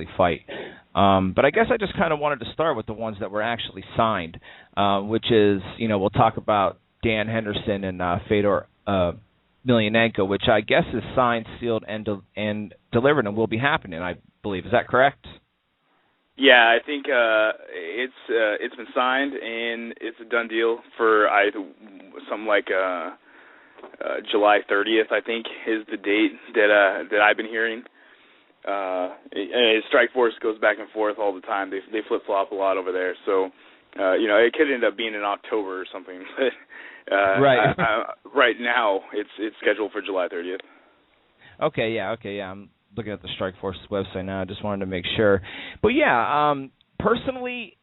actually fight. But I guess I just kind of wanted to start with the ones that were actually signed, which is, we'll talk about Dan Henderson and Fedor Emelianenko, which I guess is signed, sealed, and delivered and will be happening, I believe. Is that correct? Yeah, I think it's been signed and it's a done deal for something like July 30th. I think is the date that I've been hearing. Strikeforce goes back and forth all the time. They flip flop a lot over there, so it could end up being in October or something. Right. Right now, it's scheduled for July 30th. Okay. Yeah. I'm looking at the Strikeforce website now. I just wanted to make sure. But yeah, personally,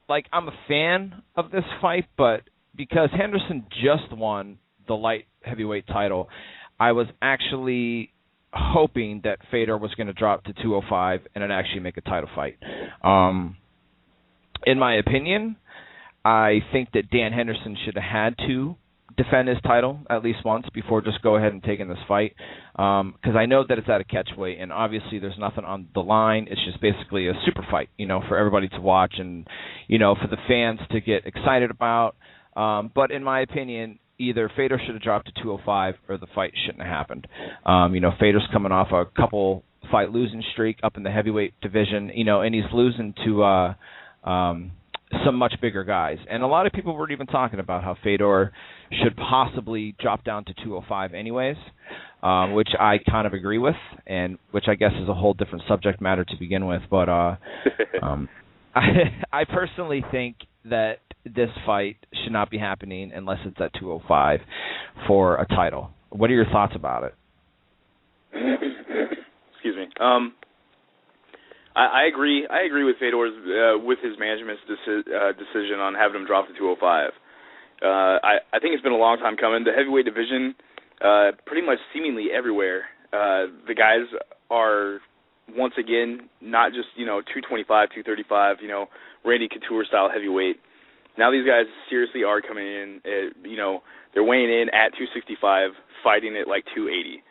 I'm a fan of this fight, but because Henderson just won the light heavyweight title, I was actually hoping that Fedor was going to drop to 205 and then actually make a title fight. In my opinion, I think that Dan Henderson should have had to defend his title at least once before just go ahead and taking this fight, because I know that it's at a catchweight, and obviously there's nothing on the line. It's just basically a super fight, for everybody to watch and, for the fans to get excited about. But in my opinion, either Fedor should have dropped to 205 or the fight shouldn't have happened. Fedor's coming off a couple fight losing streak up in the heavyweight division, and he's losing to some much bigger guys. And a lot of people were even talking about how Fedor should possibly drop down to 205 anyways, which I kind of agree with, and which I guess is a whole different subject matter to begin with. But I personally think that this fight should not be happening unless it's at 205 for a title. What are your thoughts about it? Excuse me. I agree. I agree with Fedor's with his management's decision on having him drop to 205. I think it's been a long time coming. The heavyweight division, pretty much seemingly everywhere, the guys are once again not just 225, 235, Randy Couture style heavyweight. Now these guys seriously are coming in. They're weighing in at 265, fighting at 280.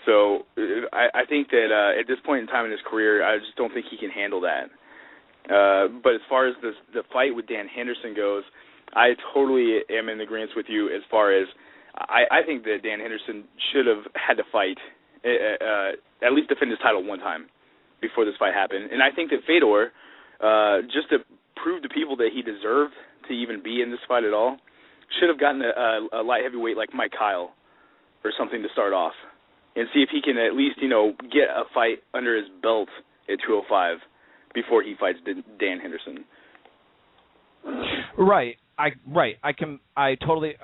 So I think that at this point in time in his career, I just don't think he can handle that. But as far as the fight with Dan Henderson goes, I totally am in agreement with you as far as I think that Dan Henderson should have had to fight, at least defend his title one time before this fight happened. And I think that Fedor, just to prove to people that he deserved to even be in this fight at all, should have gotten a light heavyweight like Mike Kyle or something to start off, and see if he can at least, get a fight under his belt at 205 before he fights Dan Henderson. Right. I totally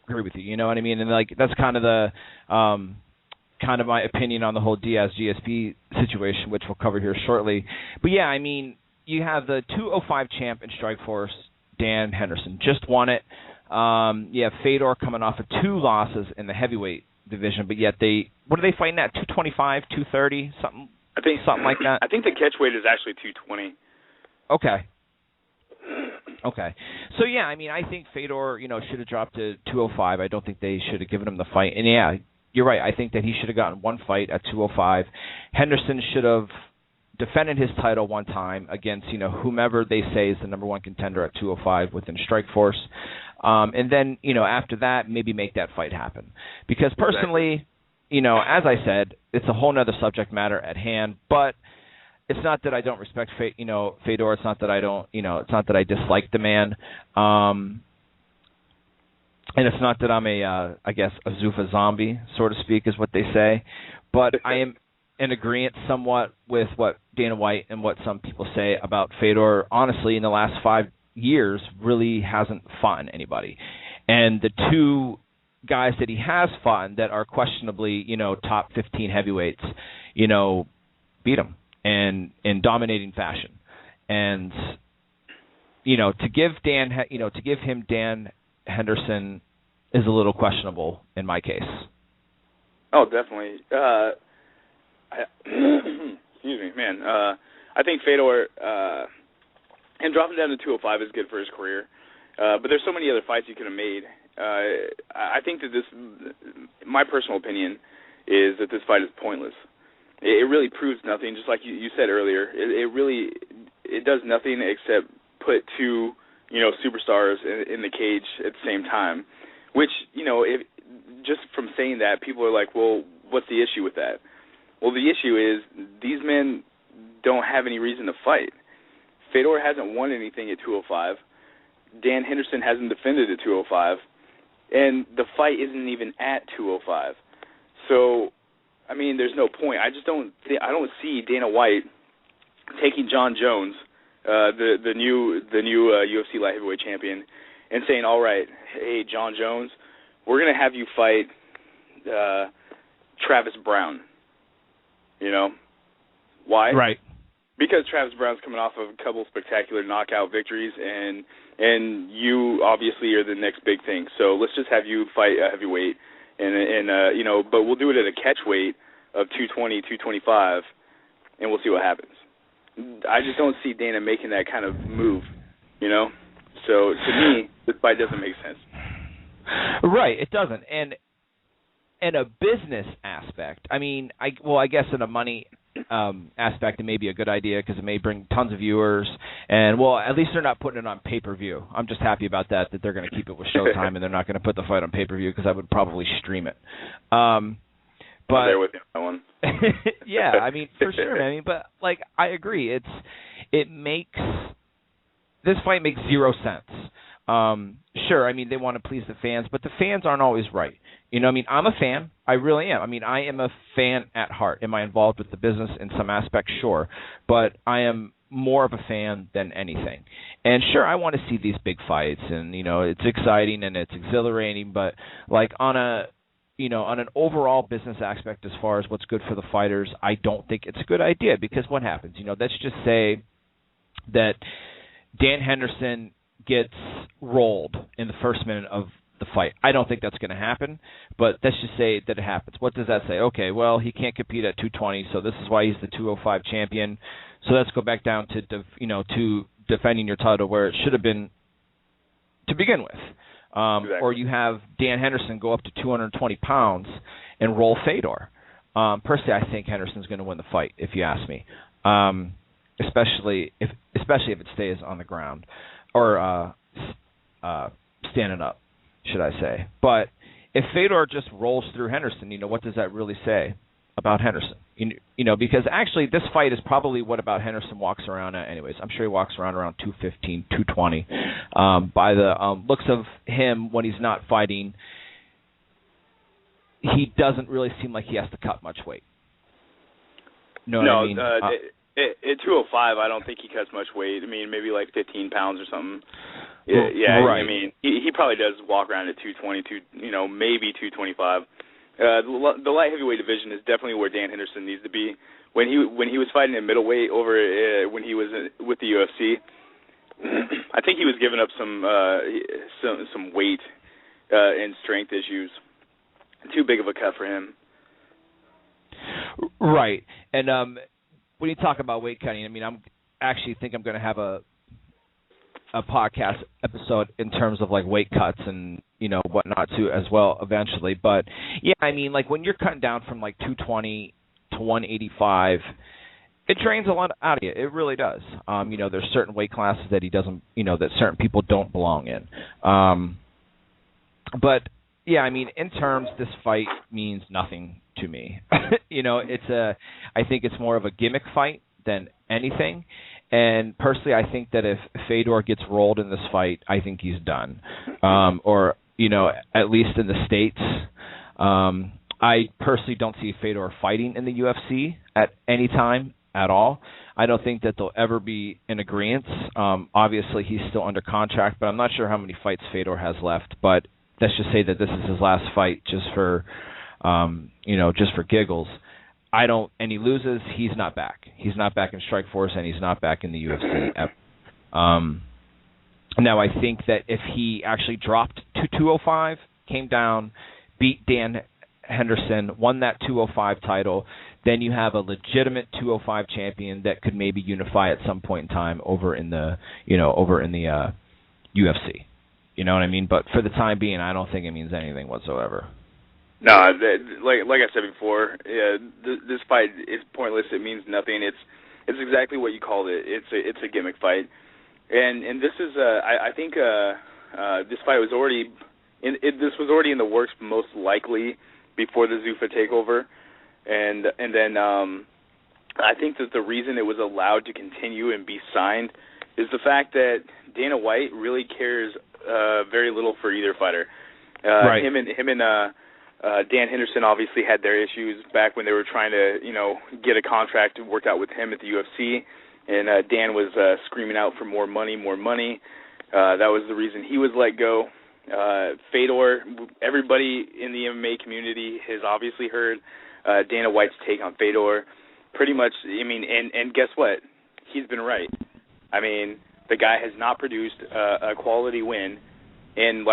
agree with you. You know what I mean? And that's kind of the kind of my opinion on the whole Diaz GSP situation, which we'll cover here shortly. But yeah, I mean, you have the 205 champ in Strikeforce, Dan Henderson, just won it. You have Fedor coming off of 2 losses in the heavyweight division, but yet what are they fighting at? 225, 230, something like that. I think the catchweight is actually 220. Okay. So yeah, I mean, I think Fedor, should have dropped to 205. I don't think they should have given him the fight. And yeah, you're right. I think that he should have gotten one fight at 205. Henderson should have defended his title one time against, whomever they say is the number one contender at 205 within Strikeforce. And then, after that, maybe make that fight happen. Because personally, as I said, it's a whole other subject matter at hand, but it's not that I don't respect Fedor. It's not that I don't, it's not that I dislike the man. And it's not that I'm I guess, a Zuffa zombie, so to speak, is what they say. But I am in agreement somewhat with what Dana White and what some people say about Fedor. Honestly, in the last 5 years, really hasn't fought anybody. And the 2 guys that he has fought that are questionably, top 15 heavyweights, beat him in dominating fashion. And, to give him Dan Henderson is a little questionable in my case. Oh, definitely. Excuse me, man. I think Fedor, and dropping down to 205 is good for his career. But there's so many other fights he could have made. I think that my personal opinion is that this fight is pointless. it really proves nothing. Just like you said earlier, it does nothing except put two superstars in the cage at the same time. Which if just from saying that, people are like, well, what's the issue with that? Well, the issue is these men don't have any reason to fight. Fedor hasn't won anything at 205. Dan Henderson hasn't defended at 205. And the fight isn't even at 205. So, I mean, there's no point. I don't see Dana White taking John Jones, the new UFC light heavyweight champion, and saying, all right, hey, John Jones, we're going to have you fight Travis Brown. Why? Right. Because Travis Brown's coming off of a couple spectacular knockout victories, and you obviously are the next big thing. So let's just have you fight a heavyweight, but we'll do it at a catch weight of 220, 225, and we'll see what happens. I just don't see Dana making that kind of move, So to me, this fight doesn't make sense. Right, it doesn't. And in a business aspect, I mean, I guess in a money aspect, it may be a good idea because it may bring tons of viewers, and at least they're not putting it on pay-per-view. I'm just happy about that they're going to keep it with Showtime and they're not going to put the fight on pay-per-view because I would probably stream it. But I'm there with you on that one. Yeah, I mean, for sure. I mean, but like I agree, this fight makes zero sense. Sure, I mean, they want to please the fans, but the fans aren't always right. I mean, I'm a fan. I really am. I mean, I am a fan at heart. Am I involved with the business in some aspects? Sure. But I am more of a fan than anything. And sure, I want to see these big fights, and, it's exciting and it's exhilarating, but like on an overall business aspect as far as what's good for the fighters, I don't think it's a good idea because what happens? Let's just say that Dan Henderson gets rolled in the first minute of the fight. I don't think that's going to happen, but let's just say that it happens. What does that say? Okay, well, he can't compete at 220, so this is why he's the 205 champion. So let's go back down to to defending your title where it should have been to begin with. Exactly. Or you have Dan Henderson go up to 220 pounds and roll Fedor. Personally, I think Henderson's going to win the fight, if you ask me, especially if it stays on the ground or standing up, should I say. But if Fedor just rolls through Henderson, what does that really say about Henderson? Because actually this fight is probably what about Henderson walks around at anyways. I'm sure he walks around 215, 220. By the looks of him when he's not fighting, he doesn't really seem like he has to cut much weight. Know what I mean? At 205, I don't think he cuts much weight. I mean, maybe like 15 pounds or something. Yeah, right. I mean, he probably does walk around at 220, maybe 225. The light heavyweight division is definitely where Dan Henderson needs to be. When he was fighting at middleweight when he was with the UFC, I think he was giving up some weight and strength issues. Too big of a cut for him. Right, and when you talk about weight cutting, I mean, I'm going to have a podcast episode in terms of like weight cuts and whatnot too as well eventually. But yeah, I mean, like when you're cutting down from like 220 to 185, it drains a lot out of you. It really does. There's certain weight classes that he doesn't, that certain people don't belong in. But yeah, I mean, in terms, this fight means nothing to me. I think it's more of a gimmick fight than anything. And personally, I think that if Fedor gets rolled in this fight, I think he's done. Or, at least in the States. I personally don't see Fedor fighting in the UFC at any time at all. I don't think that they'll ever be in agreement. Obviously, he's still under contract, but I'm not sure how many fights Fedor has left. But let's just say that this is his last fight just for giggles. And he loses, he's not back. He's not back in Strikeforce, and he's not back in the UFC ever. Now, I think that if he actually dropped to 205, came down, beat Dan Henderson, won that 205 title, then you have a legitimate 205 champion that could maybe unify at some point in time over in the UFC. You know what I mean? But for the time being, I don't think it means anything whatsoever. No, like I said before, this fight is pointless. It means nothing. It's exactly what you called it. It's a gimmick fight, and this is I think this fight was already this was already in the works most likely before the Zuffa takeover, and then I think that the reason it was allowed to continue and be signed is the fact that Dana White really cares very little for either fighter. Right. Him and Dan Henderson obviously had their issues back when they were trying to, get a contract worked out with him at the UFC, and Dan was screaming out for more money, more money. That was the reason he was let go. Fedor, everybody in the MMA community has obviously heard Dana White's take on Fedor. Pretty much, and guess what? He's been right. The guy has not produced a quality win in,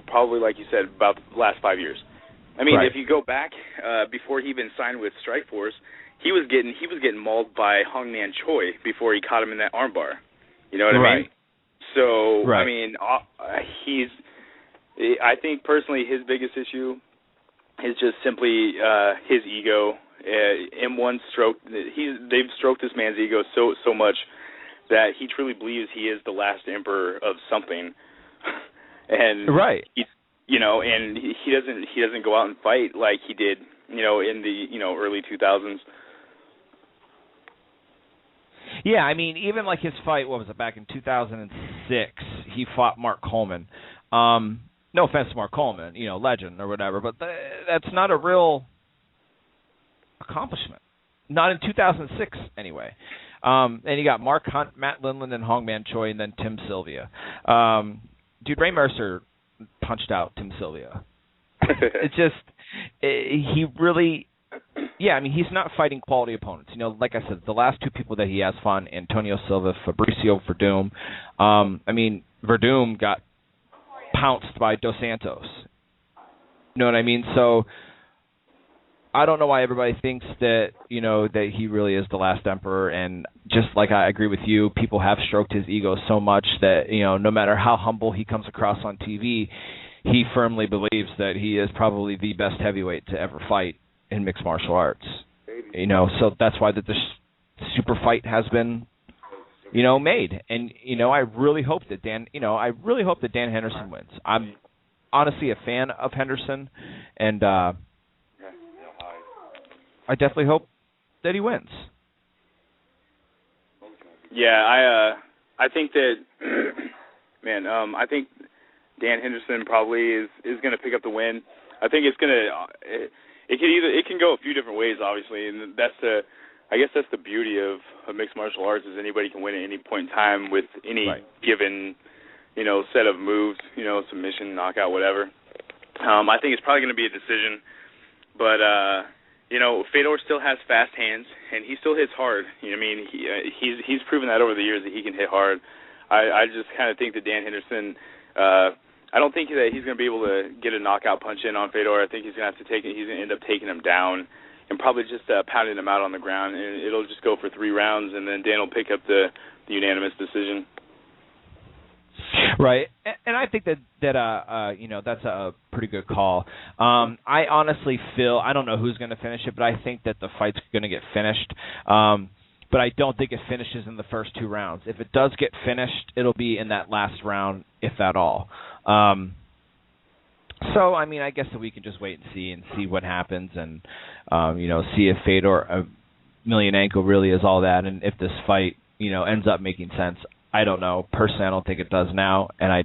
probably like you said, about the last 5 years. Right. If you go back before he even signed with Strikeforce, he was getting mauled by Hongman Choi before he caught him in that armbar. You know what I mean? So right. I think personally his biggest issue is just simply his ego. M1 they've stroked this man's ego so much that he truly believes he is the last emperor of something. And right. And he doesn't go out and fight like he did, in the early 2000s. Yeah, even like his fight, what was it, back in 2006, he fought Mark Coleman. No offense to Mark Coleman, legend or whatever, but that's not a real accomplishment. Not in 2006, anyway. And you got Mark Hunt, Matt Lindland, and Hongman Choi, and then Tim Sylvia. Dude, Ray Mercer punched out Tim Sylvia. It's just, he really, he's not fighting quality opponents. Like I said, the last two people that he has fought, Antonio Silva, Fabricio Verdum. Verdum got pounced by Dos Santos. You know what I mean? So I don't know why everybody thinks that, that he really is the last emperor. And just like I agree with you, people have stroked his ego so much that, no matter how humble he comes across on TV, he firmly believes that he is probably the best heavyweight to ever fight in mixed martial arts. So that's why this super fight has been, made. And, I really hope that Dan Henderson wins. I'm honestly a fan of Henderson, and I definitely hope that he wins. Yeah, I think that, I think Dan Henderson probably is going to pick up the win. I think it's going to, it can go a few different ways, obviously, and I guess that's the beauty of mixed martial arts, is anybody can win at any point in time with any given, set of moves, submission, knockout, whatever. I think it's probably going to be a decision, but Fedor still has fast hands, and he still hits hard. He's proven that over the years that he can hit hard. I just kind of think that Dan Henderson, I don't think that he's going to be able to get a knockout punch in on Fedor. I think he's going to have to he's going to end up taking him down and probably just pounding him out on the ground, and it'll just go for 3 rounds, and then Dan will pick up the unanimous decision. Right, and I think that that's a pretty good call. I honestly feel, I don't know who's going to finish it, but I think that the fight's going to get finished. But I don't think it finishes in the first 2 rounds. If it does get finished, it'll be in that last round, if at all. So, I guess that we can just wait and see what happens, and see if Fedor Emelianenko really is all that, and if this fight ends up making sense. I don't know. Personally, I don't think it does now, and I